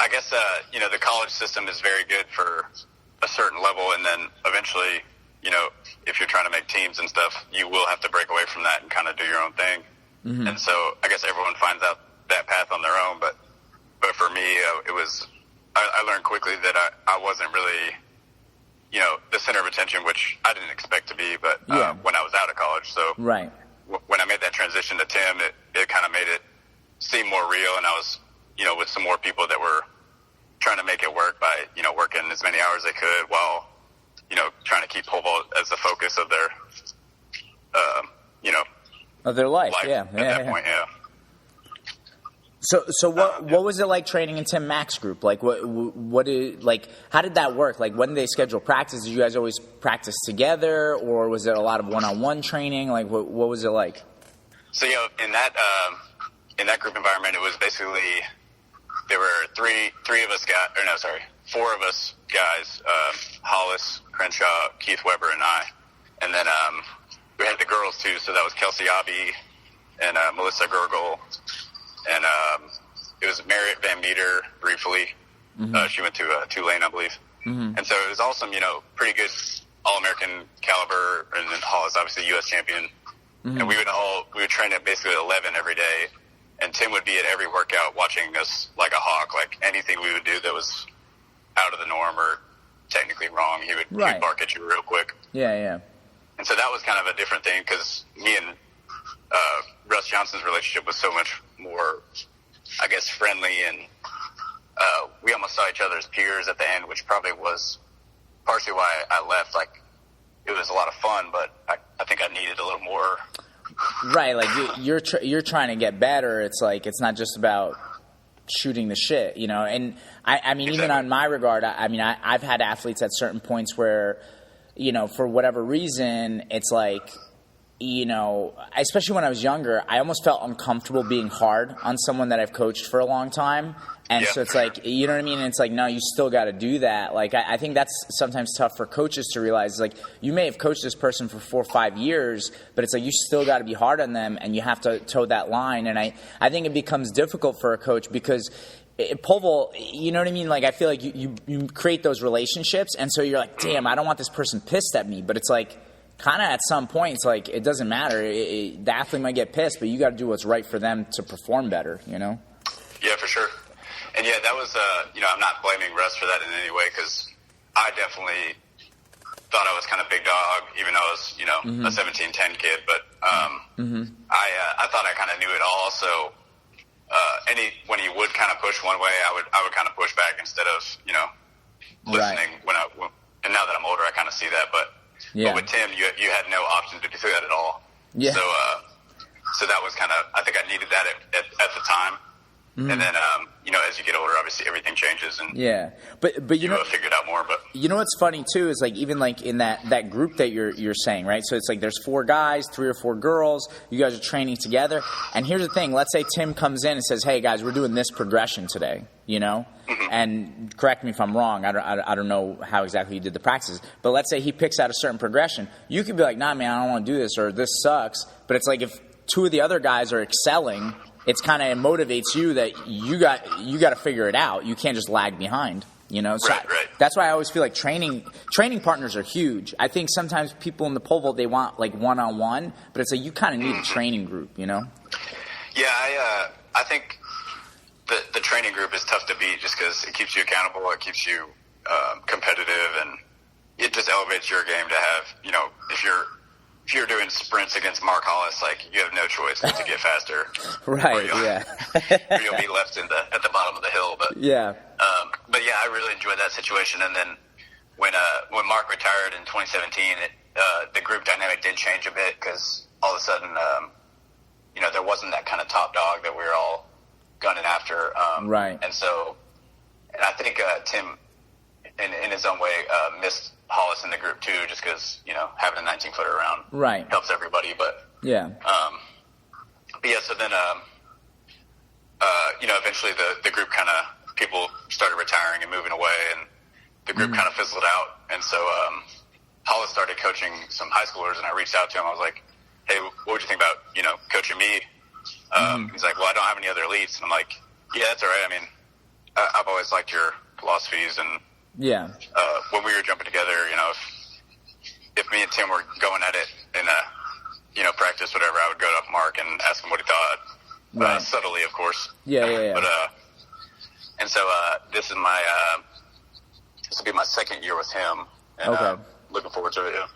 I guess, the college system is very good for a certain level, and then eventually, if you're trying to make teams and stuff, you will have to break away from that and kind of do your own thing. Mm-hmm. And so I guess everyone finds out that path on their own, but for me, I learned quickly that I wasn't really, the center of attention, which I didn't expect to be, but when I was out of college. So right. When I made that transition to Tim, it kind of made it seem more real, and I was, with some more people that were trying to make it work by, working as many hours they could while, trying to keep pole vault as the focus of their, of their life. At that point, yeah. So what was it like training in Tim Mack's group? Like how did that work? Like, when did they schedule practice? Did you guys always practice together, or was it a lot of one-on-one training? Like, what was it like? So, in that group environment, it was basically, there were four of us guys, Hollis, Crenshaw, Keith Weber, and I. And then we had the girls too, so that was Kelsey Abbey and Melissa Gergel, and it was Marriott Van Meter briefly. Mm-hmm. She went to Tulane, I believe. Mm-hmm. And so it was awesome, pretty good All-American caliber, and then Hollis, obviously U.S. champion. Mm-hmm. And we would train at basically 11 every day. And Tim would be at every workout watching us like a hawk. Like, anything we would do that was out of the norm or technically wrong, he would bark at you real quick. Yeah. And so that was kind of a different thing, because me and Russ Johnson's relationship was so much more, I guess, friendly, and we almost saw each other as peers at the end, which probably was partially why I left. Like, it was a lot of fun, but I think I needed a little more. Right, like you're trying to get better. It's like, it's not just about shooting the shit, And I mean, exactly. Even on my regard, I've had athletes at certain points where, for whatever reason, it's like, especially when I was younger, I almost felt uncomfortable being hard on someone that I've coached for a long time. And so it's like, you know what I mean? And it's like, no, you still got to do that. Like, I think that's sometimes tough for coaches to realize. Like, you may have coached this person for 4 or 5 years, but it's like, you still got to be hard on them, and you have to toe that line. And I think it becomes difficult for a coach, because pole vault, you know what I mean? Like, I feel like you create those relationships, and so you're like, damn, I don't want this person pissed at me. But it's like, kind of at some point, it's like, it doesn't matter. The athlete might get pissed, but you got to do what's right for them to perform better, Yeah, for sure. And yeah, that was, I'm not blaming Russ for that in any way, because I definitely thought I was kind of big dog, even though I was, mm-hmm. a 17-10 kid. But mm-hmm. I thought I kind of knew it all. So when he would kind of push one way, I would kind of push back instead of, listening. Right. And now that I'm older, I kind of see that. But with Tim, you had no option to do that at all. Yeah. So that was kind of, I think I needed that at the time. Mm-hmm. And then, as you get older, obviously everything changes, and but you figure it out more. But what's funny too is, like, even like in that group that you're saying, right? So it's like there's 4 guys, 3 or 4 girls. You guys are training together. And here's the thing: let's say Tim comes in and says, "Hey guys, we're doing this progression today," Mm-hmm. And correct me if I'm wrong. I don't know how exactly you did the practices, but let's say he picks out a certain progression. You could be like, "Nah, man, I don't want to do this," or "This sucks." But it's like, if 2 of the other guys are excelling, it's kind of motivates you that you got to figure it out. You can't just lag behind, So right. That's why I always feel like training partners are huge. I think sometimes people in the pole vault, they want like one-on-one, but it's like, you kind of need a training group, Yeah, I think the training group is tough to beat, just because it keeps you accountable, it keeps you competitive, and it just elevates your game to have, if you're doing sprints against Mark Hollis, like, you have no choice but to get faster. Right, or you'll be left at the bottom of the hill. But but yeah, I really enjoyed that situation. And then when Mark retired in 2017, the group dynamic did change a bit, because all of a sudden, there wasn't that kind of top dog that we were all gunning after. Right. And I think Tim, in his own way, missed Hollis in the group too, just because, having a 19-footer around helps everybody. But so then eventually the group kind of, people started retiring and moving away, and the group kind of fizzled out. And so Hollis started coaching some high schoolers, and I reached out to him. I was like, "Hey, what would you think about coaching me?" He's like, "Well, I don't have any other elites." And I'm like, "Yeah, that's all right. I mean, I've always liked your philosophies, and when we were jumping together, if me and Tim were going at it in practice, whatever, I would go to Mark and ask him what he thought, subtly, of course. Yeah. But and so this will be my second year with him, and looking forward to it. Yeah.